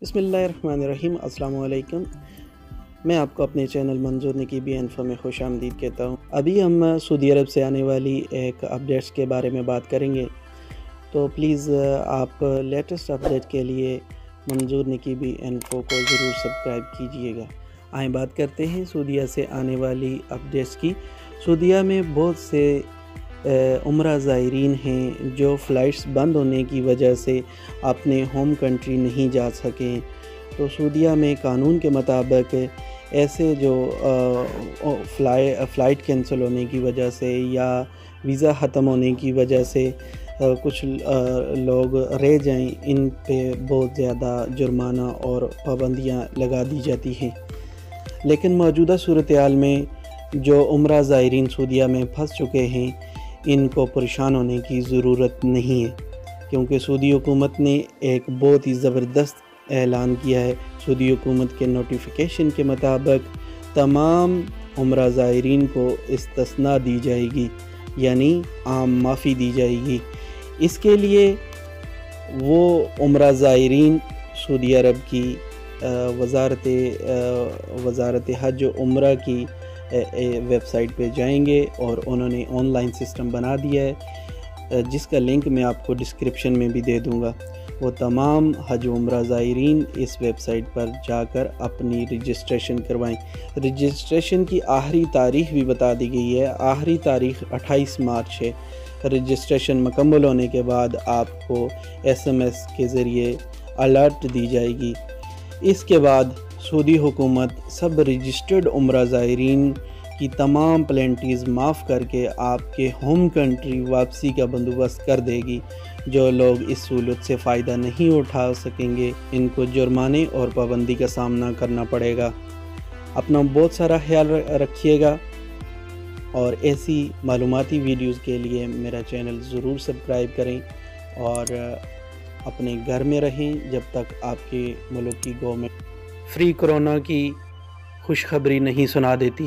بسم اللہ الرحمن الرحیم۔ السلام علیکم۔ میں آپ کو اپنے چینل منظور نقیبی انفو میں خوش آمدید کہتا ہوں۔ ابھی ہم سعودی عرب سے آنے والی ایک اپڈیٹس کے بارے میں بات کریں گے، تو پلیز آپ لیٹسٹ اپڈیٹ کے لیے منظور نقیبی انفو کو ضرور سبسکرائب کیجئے گا۔ آئیں بات کرتے ہیں سعودیہ سے آنے والی اپڈیٹس کی۔ سعودیہ میں بہت سے عمرہ زائرین ہیں جو فلائٹس بند ہونے کی وجہ سے اپنے ہوم کنٹری نہیں جا سکیں، تو سعودیہ میں قانون کے مطابق ایسے جو فلائٹ کینسل ہونے کی وجہ سے یا ویزا ختم ہونے کی وجہ سے کچھ لوگ رہ جائیں، ان پہ بہت زیادہ جرمانہ اور پابندیاں لگا دی جاتی ہیں۔ لیکن موجودہ صورتحال میں جو عمرہ زائرین سعودیہ میں پھنس چکے ہیں، ان کو پریشان ہونے کی ضرورت نہیں ہے، کیونکہ سعودی حکومت نے ایک بہت ہی زبردست اعلان کیا ہے۔ سعودی حکومت کے نوٹیفیکیشن کے مطابق تمام عمرہ زائرین کو استثناء دی جائے گی، یعنی عام معافی دی جائے گی۔ اس کے لیے وہ عمرہ زائرین سعودی عرب کی وزارت حج و عمرہ کی ویب سائٹ پہ جائیں گے، اور انہوں نے آن لائن سسٹم بنا دیا ہے، جس کا لنک میں آپ کو ڈسکرپشن میں بھی دے دوں گا۔ وہ تمام حج و عمرہ زائرین اس ویب سائٹ پر جا کر اپنی رجسٹریشن کروائیں۔ رجسٹریشن کی آخری تاریخ بھی بتا دی گئی ہے، آخری تاریخ 28 مارچ ہے۔ رجسٹریشن مکمل ہونے کے بعد آپ کو SMS کے ذریعے الرٹ دی جائے گی۔ اس کے بعد سعودی حکومت سب رجسٹرڈ عمرہ زائرین کی تمام پلینٹیز معاف کر کے آپ کے ہوم کنٹری واپسی کا بندوبست کر دے گی۔ جو لوگ اس سہولت سے فائدہ نہیں اٹھا سکیں گے، ان کو جرمانے اور پابندی کا سامنا کرنا پڑے گا۔ اپنا بہت سارا خیال رکھیے گا، اور ایسی معلوماتی ویڈیوز کے لیے میرا چینل ضرور سبسکرائب کریں، اور اپنے گھر میں رہیں جب تک آپ کے ملک کی گورنمنٹ فری کرونا کی خوشخبری نہیں سنا دیتی۔